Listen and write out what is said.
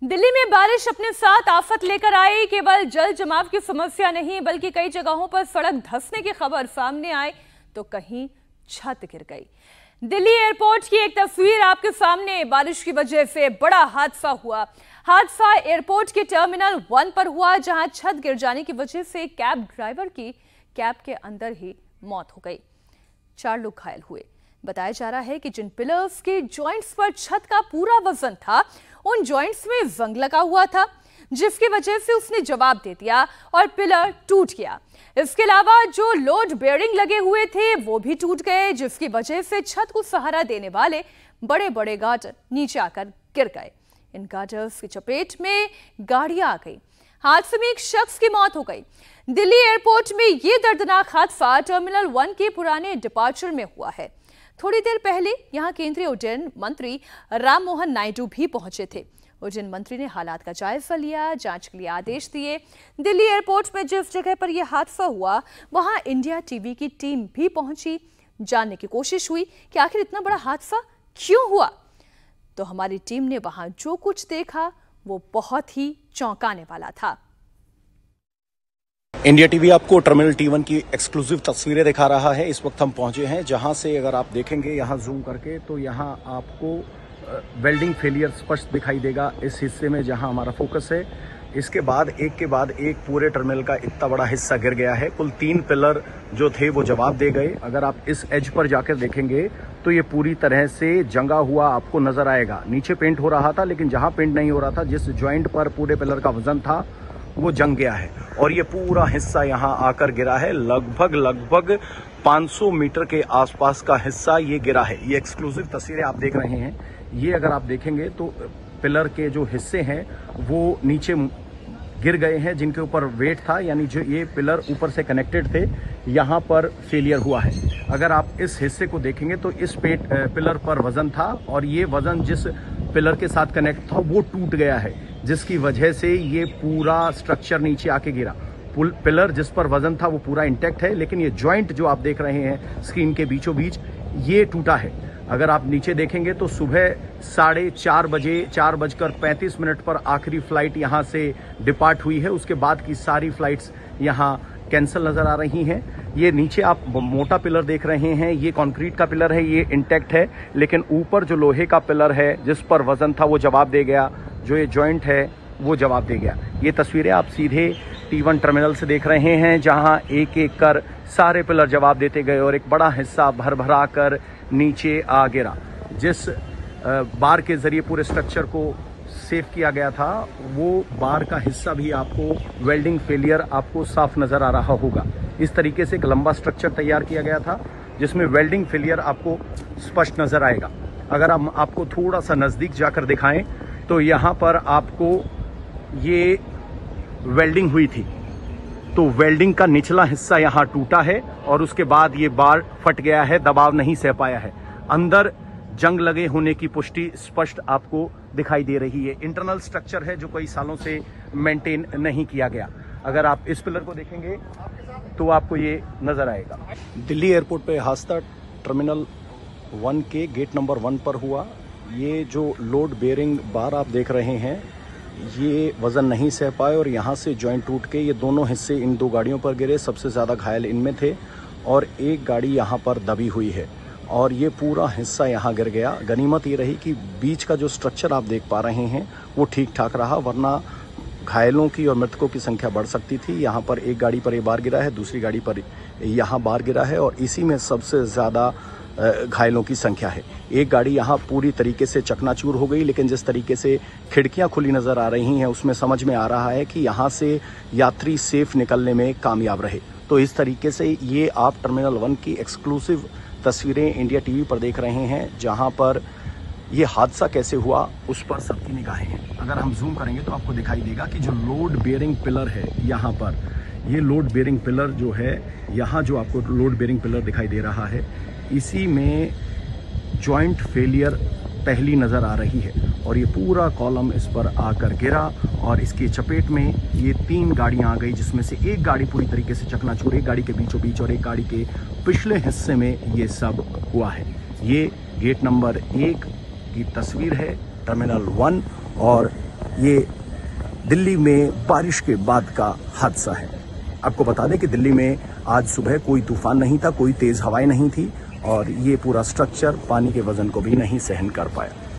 दिल्ली में बारिश अपने साथ आफत लेकर आई। केवल जल जमाव की समस्या नहीं बल्कि कई जगहों पर सड़क धंसने की खबर सामने आई तो कहीं छत गिर गई। दिल्ली एयरपोर्ट की एक तस्वीर आपके सामने। बारिश की वजह से बड़ा हादसा हुआ। हादसा एयरपोर्ट के टर्मिनल 1 पर हुआ, जहां छत गिर जाने की वजह से कैब ड्राइवर की कैब के अंदर ही मौत हो गई। 4 लोग घायल हुए। बताया जा रहा है कि जिन पिलर्स के जॉइंट्स पर छत का पूरा वजन था, उन जॉइंट्स में जंग लगा हुआ था, जिसकी वजह से उसने जवाब दे दिया और पिलर टूट गया। इसके अलावा जो लोड बेयरिंग लगे हुए थे वो भी टूट गए, जिसकी वजह से छत को सहारा देने वाले बड़े बड़े गार्डर नीचे आकर गिर गए। इन गार्डर्स की चपेट में गाड़ियां आ गई। हादसे में एक शख्स की मौत हो गई। दिल्ली एयरपोर्ट में यह दर्दनाक हादसा टर्मिनल 1 के पुराने डिपार्चर में हुआ है। थोड़ी देर पहले यहां केंद्रीय उड्डयन मंत्री राम मोहन नायडू भी पहुंचे थे। उड्डयन मंत्री ने हालात का जायजा लिया, जांच के लिए आदेश दिए। दिल्ली एयरपोर्ट में जिस जगह पर यह हादसा हुआ वहां इंडिया टीवी की टीम भी पहुंची। जानने की कोशिश हुई कि आखिर इतना बड़ा हादसा क्यों हुआ। तो हमारी टीम ने वहां जो कुछ देखा वो बहुत ही चौंकाने वाला था। इंडिया टीवी आपको टर्मिनल T1 की एक्सक्लूसिव तस्वीरें दिखा रहा है। इस वक्त हम पहुंचे हैं जहां से अगर आप देखेंगे यहाँ जूम करके तो यहाँ आपको वेल्डिंग फेलियर स्पष्ट दिखाई देगा इस हिस्से में जहां हमारा फोकस है। इसके बाद एक पूरे टर्मिनल का इतना बड़ा हिस्सा गिर गया है। कुल 3 पिलर जो थे वो जवाब दे गए। अगर आप इस एज पर जाकर देखेंगे तो ये पूरी तरह से जंगा हुआ आपको नजर आएगा। नीचे पेंट हो रहा था, लेकिन जहां पेंट नहीं हो रहा था, जिस ज्वाइंट पर पूरे पिलर का वजन था वो जंग गया है और ये पूरा हिस्सा यहाँ आकर गिरा है। लगभग 500 मीटर के आसपास का हिस्सा ये गिरा है। ये एक्सक्लूसिव तस्वीरें आप देख रहे हैं। ये अगर आप देखेंगे तो पिलर के जो हिस्से हैं वो नीचे गिर गए हैं, जिनके ऊपर वेट था, यानी जो ये पिलर ऊपर से कनेक्टेड थे, यहाँ पर फेलियर हुआ है। अगर आप इस हिस्से को देखेंगे तो इस पिलर पर वजन था और ये वजन जिस पिलर के साथ कनेक्ट था वो टूट गया है, जिसकी वजह से ये पूरा स्ट्रक्चर नीचे आके गिरा। पिलर जिस पर वजन था वो पूरा इंटैक्ट है, लेकिन ये जॉइंट जो आप देख रहे हैं स्क्रीन के बीचों बीच, ये टूटा है। अगर आप नीचे देखेंगे तो सुबह 4:30 बजे 4:35 पर आखिरी फ्लाइट यहाँ से डिपार्ट हुई है। उसके बाद की सारी फ्लाइट्स यहाँ कैंसिल नजर आ रही हैं। ये नीचे आप मोटा पिलर देख रहे हैं, ये कंक्रीट का पिलर है, ये इंटैक्ट है, लेकिन ऊपर जो लोहे का पिलर है जिस पर वजन था वो जवाब दे गया। जो ये जॉइंट है वो जवाब दे गया। ये तस्वीरें आप सीधे T1 टर्मिनल से देख रहे हैं, जहां एक एक कर सारे पिलर जवाब देते गए और एक बड़ा हिस्सा भर कर नीचे आ गिरा। जिस बार के जरिए पूरे स्ट्रक्चर को सेव किया गया था वो बार का हिस्सा भी आपको वेल्डिंग फेलियर आपको साफ नजर आ रहा होगा। इस तरीके से एक लंबा स्ट्रक्चर तैयार किया गया था जिसमें वेल्डिंग फेलियर आपको स्पष्ट नजर आएगा। अगर हम आपको थोड़ा सा नजदीक जाकर दिखाएं तो यहाँ पर आपको ये वेल्डिंग हुई थी, तो वेल्डिंग का निचला हिस्सा यहाँ टूटा है और उसके बाद ये बार फट गया है, दबाव नहीं सह पाया है। अंदर जंग लगे होने की पुष्टि स्पष्ट आपको दिखाई दे रही है। इंटरनल स्ट्रक्चर है जो कई सालों से मेंटेन नहीं किया गया। अगर आप इस पिलर को देखेंगे तो आपको ये नजर आएगा। दिल्ली एयरपोर्ट पे हादसा टर्मिनल 1 के गेट नंबर 1 पर हुआ। ये जो लोड बेयरिंग बार आप देख रहे हैं ये वजन नहीं सह पाए और यहाँ से जॉइंट टूट के ये दोनों हिस्से इन 2 गाड़ियों पर गिरे। सबसे ज़्यादा घायल इनमें थे और एक गाड़ी यहाँ पर दबी हुई है और ये पूरा हिस्सा यहाँ गिर गया। गनीमत ये रही कि बीच का जो स्ट्रक्चर आप देख पा रहे हैं वो ठीक ठाक रहा, वरना घायलों की और मृतकों की संख्या बढ़ सकती थी। यहाँ पर एक गाड़ी पर ये बार गिरा है, दूसरी गाड़ी पर यहाँ बार गिरा है और इसी में सबसे ज़्यादा घायलों की संख्या है। एक गाड़ी यहाँ पूरी तरीके से चकनाचूर हो गई, लेकिन जिस तरीके से खिड़कियाँ खुली नज़र आ रही हैं उसमें समझ में आ रहा है कि यहाँ से यात्री सेफ निकलने में कामयाब रहे। तो इस तरीके से ये आप टर्मिनल 1 की एक्सक्लूसिव तस्वीरें इंडिया टीवी पर देख रहे हैं, जहाँ पर ये हादसा कैसे हुआ उस पर सबकी निगाहें हैं। अगर हम जूम करेंगे तो आपको दिखाई देगा कि जो लोड बेयरिंग पिलर है यहाँ पर, ये लोड बेयरिंग पिलर जो है यहाँ जो आपको लोड बेयरिंग पिलर दिखाई दे रहा है, इसी में जॉइंट फेलियर पहली नज़र आ रही है और ये पूरा कॉलम इस पर आकर गिरा और इसकी चपेट में ये 3 गाड़ियां आ गई, जिसमें से एक गाड़ी पूरी तरीके से चकनाचूर, एक गाड़ी के बीचों बीच और एक गाड़ी के पिछले हिस्से में ये सब हुआ है। ये गेट नंबर 1 की तस्वीर है टर्मिनल 1 और ये दिल्ली में बारिश के बाद का हादसा है। आपको बता दें कि दिल्ली में आज सुबह कोई तूफान नहीं था, कोई तेज हवाएं नहीं थी और ये पूरा स्ट्रक्चर पानी के वजन को भी नहीं सहन कर पाया।